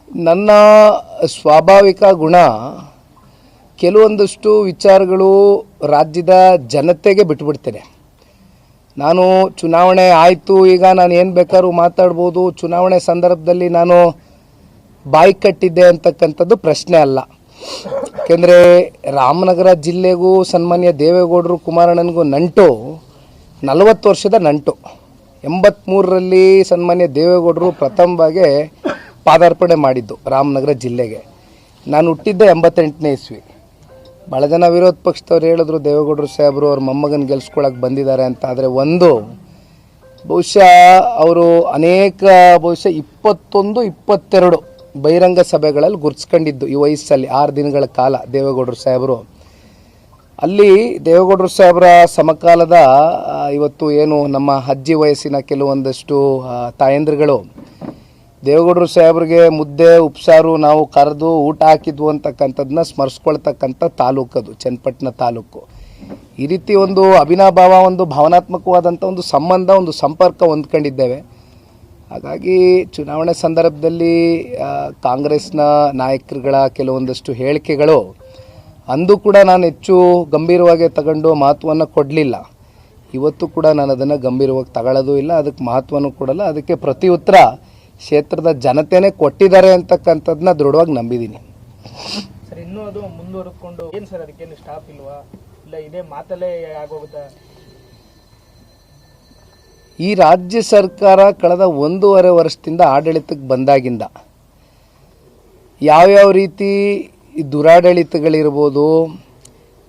ನನ್ನ ಸ್ವಾಭಾವಿಕ ಗುಣ ಕೆಲವೊಂದಷ್ಟು ವಿಚಾರಗಳು ರಾಜ್ಯದ ಜನತೆಗೆ ಬಿಟ್ಟುಬಿಡ್ತೇನೆ. ನಾನು ಚುನಾವಣೆ ಆಯಿತು, ಈಗ ನಾನು ಏನು ಬೇಕಾದ್ರೂ ಮಾತಾಡ್ಬೋದು, ಚುನಾವಣೆ ಸಂದರ್ಭದಲ್ಲಿ ನಾನು ಬಾಯಿ ಕಟ್ಟಿದ್ದೆ ಅಂತಕ್ಕಂಥದ್ದು ಪ್ರಶ್ನೆ ಅಲ್ಲ. ಯಾಕೆಂದರೆ ರಾಮನಗರ ಜಿಲ್ಲೆಗೂ ಸನ್ಮಾನ್ಯ ದೇವೇಗೌಡರು ಕುಮಾರಣ್ಣನಿಗೂ ನಂಟು 40 ವರ್ಷದ ನಂಟು. 83ರಲ್ಲಿ ಸನ್ಮಾನ್ಯ ದೇವೇಗೌಡರು ಪ್ರಥಮವಾಗಿ ಪಾದಾರ್ಪಣೆ ಮಾಡಿದ್ದು ರಾಮನಗರ ಜಿಲ್ಲೆಗೆ. ನಾನು ಹುಟ್ಟಿದ್ದೆ 88ನೇ ಇಸ್ವಿ. ಭಾಳ ಜನ ವಿರೋಧ ಪಕ್ಷದವ್ರು ಹೇಳಿದ್ರು ದೇವೇಗೌಡರು ಸಾಹೇಬರು ಅವ್ರ ಮೊಮ್ಮಗನ ಗೆಲ್ಸ್ಕೊಳಕ್ಕೆ ಬಂದಿದ್ದಾರೆ ಅಂತ. ಆದರೆ ಬಹುಶಃ ಅವರು ಅನೇಕ 21-22 ಬಹಿರಂಗ ಸಭೆಗಳಲ್ಲಿ ಗುರ್ಸ್ಕೊಂಡಿದ್ದು ಈ ವಯಸ್ಸಲ್ಲಿ 6 ದಿನಗಳ ಕಾಲ ದೇವೇಗೌಡರು ಸಾಹೇಬರು. ಅಲ್ಲಿ ದೇವೇಗೌಡರು ಸಾಹೇಬರ ಸಮಕಾಲದ ಇವತ್ತು ಏನು ನಮ್ಮ ಅಜ್ಜಿ ವಯಸ್ಸಿನ ಕೆಲವೊಂದಷ್ಟು ತಾಯಂದ್ರುಗಳು ದೇವೇಗೌಡರು ಸಾಹೇಬ್ರಿಗೆ ಮುದ್ದೆ ಉಪ್ಸಾರು ನಾವು ಕರೆದು ಊಟ ಹಾಕಿದ್ವು ಅಂತಕ್ಕಂಥದ್ದನ್ನ ಸ್ಮರಿಸ್ಕೊಳ್ತಕ್ಕಂಥ ತಾಲೂಕದು ಚನ್ನಪಟ್ಟಣ ತಾಲೂಕು. ಈ ರೀತಿ ಒಂದು ಅವಿನಾಭಾವ, ಒಂದು ಭಾವನಾತ್ಮಕವಾದಂಥ ಒಂದು ಸಂಬಂಧ, ಒಂದು ಸಂಪರ್ಕ ಹೊಂದ್ಕೊಂಡಿದ್ದೇವೆ. ಹಾಗಾಗಿ ಚುನಾವಣೆ ಸಂದರ್ಭದಲ್ಲಿ ಕಾಂಗ್ರೆಸ್ನ ನಾಯಕರುಗಳ ಕೆಲವೊಂದಷ್ಟು ಹೇಳಿಕೆಗಳು ಅಂದು ಕೂಡ ನಾನು ಹೆಚ್ಚು ಗಂಭೀರವಾಗಿ ತಗೊಂಡು ಮಹತ್ವವನ್ನು ಕೊಡಲಿಲ್ಲ. ಇವತ್ತು ಕೂಡ ನಾನು ಅದನ್ನು ಗಂಭೀರವಾಗಿ ತಗೊಳ್ಳೋದು ಇಲ್ಲ, ಅದಕ್ಕೆ ಮಹತ್ವನೂ ಕೊಡಲ್ಲ. ಅದಕ್ಕೆ ಪ್ರತಿ ಉತ್ತರ ಕ್ಷೇತ್ರದ ಜನತೆನೇ ಕೊಟ್ಟಿದ್ದಾರೆ ಅಂತಕ್ಕಂಥದ್ದನ್ನ ದೃಢವಾಗಿ ನಂಬಿದ್ದೀನಿ. ಸರ್, ಇನ್ನೂ ಅದು ಮುಂದುವರೆದುಕೊಂಡು ಏನು ಸರ್, ಅದಕ್ಕೇನು ಸ್ಟಾಪ್ ಇಲ್ವಾ, ಇಲ್ಲ ಇದೇ ಮಾತಲ್ಲೇ ಆಗೋಗುತ್ತಾ? ಈ ರಾಜ್ಯ ಸರ್ಕಾರ ಕಳೆದ 1.5 ವರ್ಷದಿಂದ ಆಡಳಿತಕ್ಕೆ ಬಂದಾಗಿಂದ ಯಾವ್ಯಾವ ರೀತಿ ದುರಾಡಳಿತಗಳಿರ್ಬೋದು,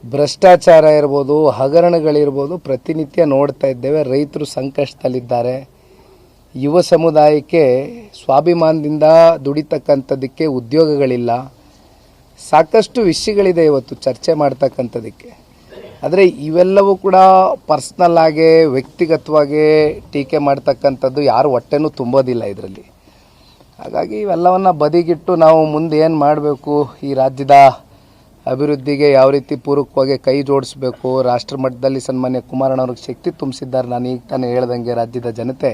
ಭ್ರಷ್ಟಾಚಾರ ಇರ್ಬೋದು, ಹಗರಣಗಳಿರ್ಬೋದು ಪ್ರತಿನಿತ್ಯ ನೋಡ್ತಾ ಇದ್ದೇವೆ. ರೈತರು ಸಂಕಷ್ಟದಲ್ಲಿದ್ದಾರೆ. ಯುವ ಸಮುದಾಯಕ್ಕೆ ಸ್ವಾಭಿಮಾನದಿಂದ ದುಡಿತಕ್ಕಂಥದ್ದಕ್ಕೆ ಉದ್ಯೋಗಗಳಿಲ್ಲ. ಸಾಕಷ್ಟು ವಿಷಯಗಳಿದೆ ಇವತ್ತು ಚರ್ಚೆ ಮಾಡ್ತಕ್ಕಂಥದ್ದಕ್ಕೆ. ಆದರೆ ಇವೆಲ್ಲವೂ ಕೂಡ ಪರ್ಸ್ನಲ್ ಆಗಿ ವ್ಯಕ್ತಿಗತವಾಗಿ ಟೀಕೆ ಮಾಡ್ತಕ್ಕಂಥದ್ದು ಯಾರು ಹೊಟ್ಟೆನೂ ತುಂಬೋದಿಲ್ಲ ಇದರಲ್ಲಿ. ಹಾಗಾಗಿ ಇವೆಲ್ಲವನ್ನು ಬದಿಗಿಟ್ಟು ನಾವು ಮುಂದೆ ಏನು ಮಾಡಬೇಕು, ಈ ರಾಜ್ಯದ ಅಭಿವೃದ್ಧಿಗೆ ಯಾವ ರೀತಿ ಪೂರಕವಾಗಿ ಕೈ ಜೋಡಿಸ್ಬೇಕು, ರಾಷ್ಟ್ರ ಮಟ್ಟದಲ್ಲಿ ಸನ್ಮಾನ್ಯ ಕುಮಾರಣ್ಣವ್ರಿಗೆ ಶಕ್ತಿ ತುಂಬಿಸಿದ್ದಾರೆ. ನಾನು ಈಗ ತಾನೇ ಹೇಳ್ದಂಗೆ ರಾಜ್ಯದ ಜನತೆ